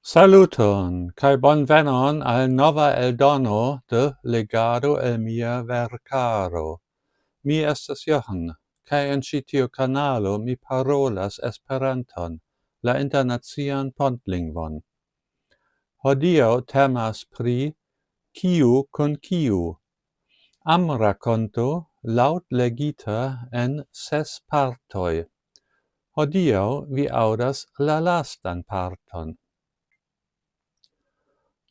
Saluton, kai bonvenon al nova eldono de Legado el mia vercaro. Mi estas Johan, kai en ĉi tiu kanalo mi parolas Esperanton, la internacian pontlingvon. Hodiaŭ temas pri kiu kun kiu. Amrakonto laŭt legita en 6 partoj. Hodiaŭ vi aŭdas la lastan parton.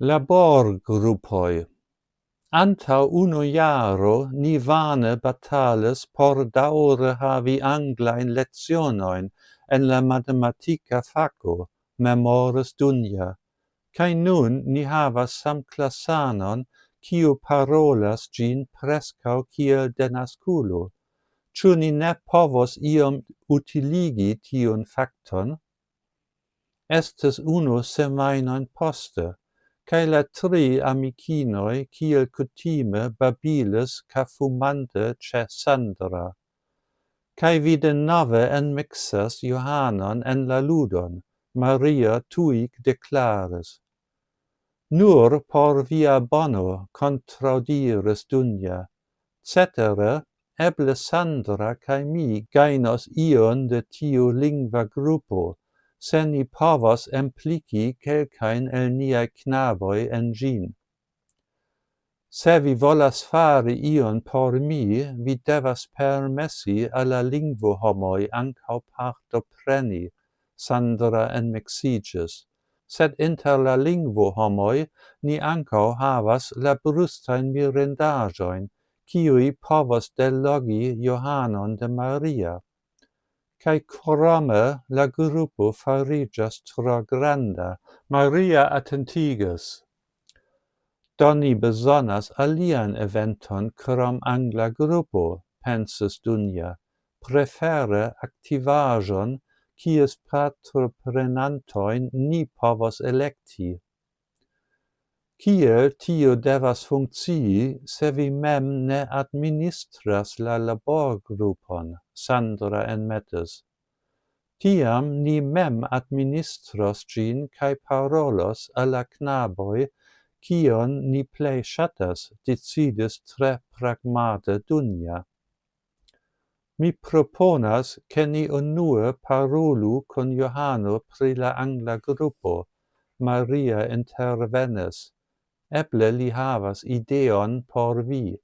Laborgrupoj. Antau 1 jaro ni vane batalis por daŭre havi anglajn lecionojn en la matematika fako, memoris Dunja. Kaj nun ni havas samklasanon, kiu parolas ĝin preskaŭ kiel denaskulo. Ĉu ni ne povos iom utiligi tiun fakton? Estis 1 semajnon poste, kaj la 3 amikinoj kiel kutime babilis kafumante ĉe Sandra. Kaj vi denove enmiksas Johanon en la ludon, Maria tuj deklaris. Nur por via bono, kontraŭdiris Dunja. Cetere, eble Sandra kaj mi gajnos ion de tiu lingva grupo, se ni povos impliki kelkajn el niaj knaboj en ĝin. Se vi volas fari ion por mi, vi devas permesi al la lingvohomoj ankaŭ partopreni, Sandra enmiksiĝis. Sed inter la lingvohomoj ni ankaŭ havas la brustajn mirindaĵojn, kiuj povos delogi Johanon de Maria. Kaj krome la grupo fariĝas tro granda, Maria atentigas. Do ni bezonas alian eventon krom angla grupo, pensis Dunja, prefere aktivaĵon, kies partoprenantojn ni povos elekti. Kiel tio devas funkcii, se vi mem ne administras la laborgrupon, Sandra enmetis. Tiam ni mem administros ĝin kaj parolos al la knaboj, kion ni plej ŝatas, decidis tre pragmate Dunja. Mi proponas, ke ni unue parolu kun Johano pri la angla grupo, Maria intervenis. Eble li havas ideon por vi.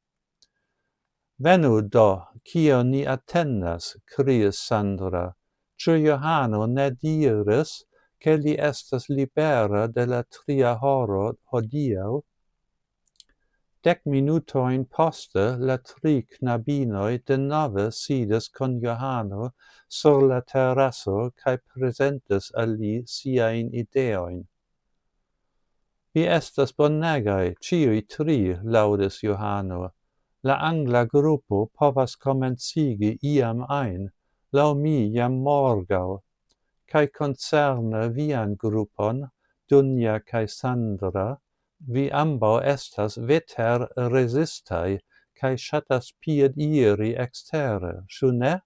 Venu do, kion ni atendas, kriis Sandra. Ĉu Johano ne diris, ke li estas libera de la 3 horo hodiaŭ? 10 minutojn poste la 3 knabinoj denove sidis kun Johano sur la teraso kaj prezentis al li siajn ideojn. Vi estas bonegaj, ĉiuj 3, laŭdis Johano. La angla grupo povas komencigi iam ajn, laŭ mi jam morgaŭ. Kaj koncerne vian grupon, Dunja kaj Sandra, vi ambaŭ estas veterrezistaj kaj ŝatas piediri ekstere, ĉu ne?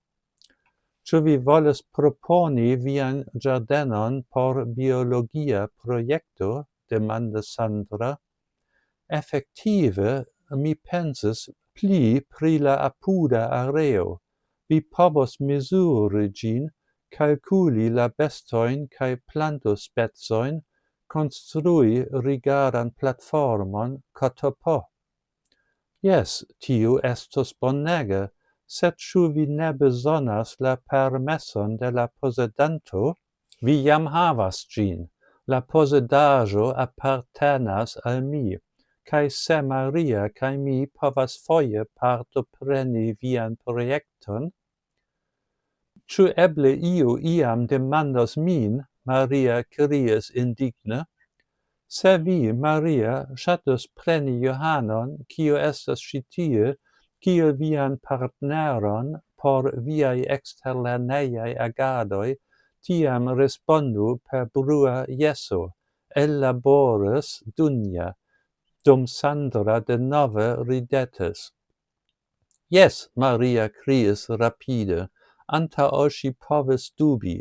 Ĉu vi volas proponi vian ĝardenon por biologia projekto? Demandis Sandra. Efektive, mi pensis pli pri la apuda areo. Vi povos mezuri ĝin, kalkuli la bestojn kaj plantospecojn, konstrui rigadan platformon KTP. Jes, tiu estos bonege, sed ĉu vi ne bezonas la permeson de la posedanto? Vi jam havas ĝin. La posedaĵo apartenas al mi, kaj se Maria kaj mi povas foje partopreni vian projekton? Ĉu eble iu iam demandos min? Maria kriis indigne. Se vi, Maria, ŝatus preni Johanon, kiu estas ĉi tie, kiel vian partneron por viaj eksterlernejaj agadoj, tiam respondu per brua jeso, ellaboris Dunja, dum Sandra denove ridetis. Jes, Maria kriis rapide, antaŭ ol ŝi povis dubi.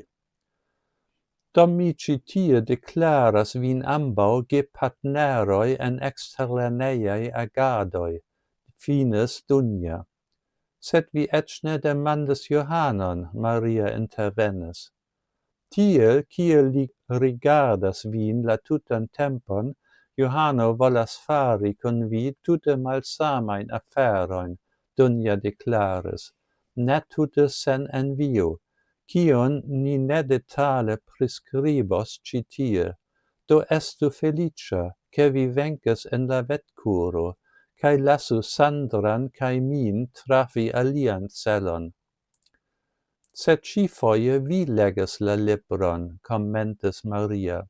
Do mi ĉi tie deklaras vin ambaŭ gepartneroj en eksterlernejaj agadoj, finis Dunja. Sed vi eĉ ne demandis Johanon, Maria intervenis. Tiel, kiel li rigardas vin la tutan tempon, Johano volas fari kun vi tute malsamajn aferojn, Dunja deklaris, ne tute sen envio, kion ni ne detale priskribos ĉi tie. Do estu feliĉa, ke vi venkis en la vetkuro, kaj lasu Sandran kaj min trafi alian celon. Sed ĉifoje vi legas la libron, commentis Maria.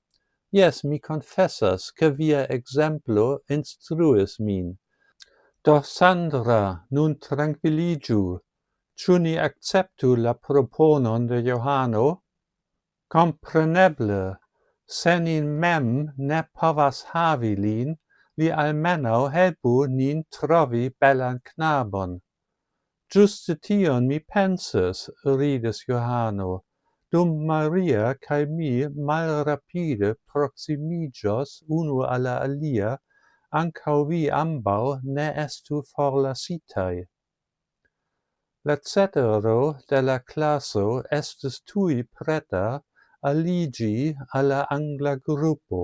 Jes, mi confessas, ke via exemplo instruis min. Do Sandra, nun tranquilliĝu. Ĉu ni akceptu la proponon de Johano? Kompreneble, se ni mem ne povas havi lin, li almenaŭ helpu nin trovi belan knabon. Ĝuste tion mi pensis, ridis Johano, dum Maria kaj mi malrapide proksimiĝos unu al la alia, ankaŭ vi ambaŭ ne estu forlasitaj. La cetero de la klaso estis tuj preta aliĝi al la angla grupo,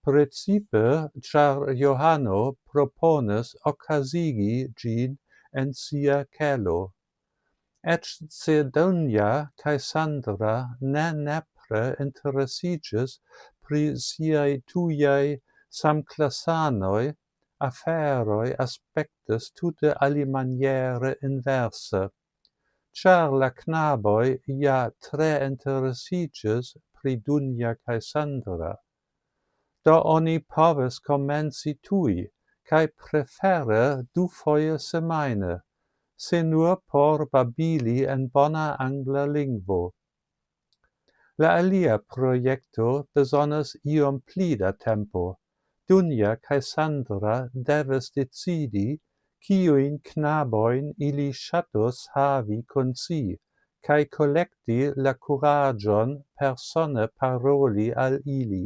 precipe ĉar Johano proponis okazigi ĝin en sia kelo. Eĉ se Dunja kaj Sandra ne nepre interesiĝis pri siaj tujaj samklasanoj, aferoj aspektis tute alimaniere inverse, ĉar la knaboj ja tre interesiĝis pri Dunja kaj Sandra. Do oni povis komenci tuj, kaj prefere dufoje semajne, se nur por babili en bona angla lingvo. La alia projekto bezonas iom pli da tempo. Dunja kaj Sandra devis decidi, kiujn knabojn ili ŝatus havi kun si, kaj kolekti la kuraĝon persone paroli al ili,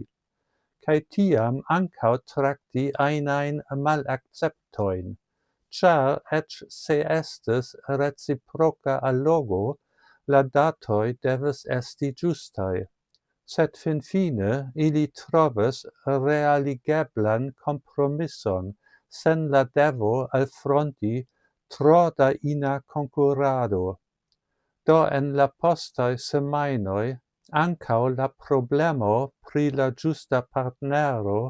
kaj tiam ankaŭ trakti ajnajn malakceptojn, ĉar eĉ se estis reciproka allogo, la datoj devis esti ĝustaj. Sed finfine ili trovis realigeblan kompromison sen la devo alfronti tro da ina konkurado. Do en la postaj semajnoj ankaŭ la problemo pri la ĝusta partnero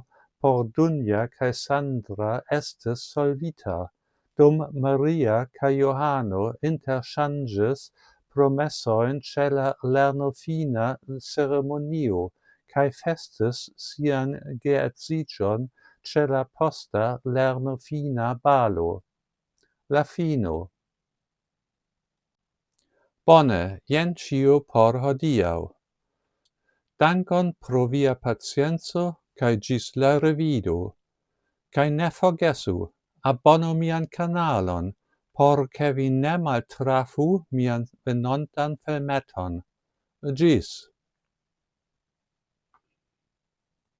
por Dunja kaj Sandra estis solvita, dum Maria kaj Johano interŝanĝis promesojn ĉe la lernofina ceremonio kaj festis sian geedziĝon ĉe la posta lernofina balo. La fino. Bone, jen ĉio por hodiaŭ. Dankon pro via pacienco kaj ĝis la revido. Kaj ne forgesu, abonu mian kanalon, por ke vi ne maltrafu mian venontan filmeton. Ĝis!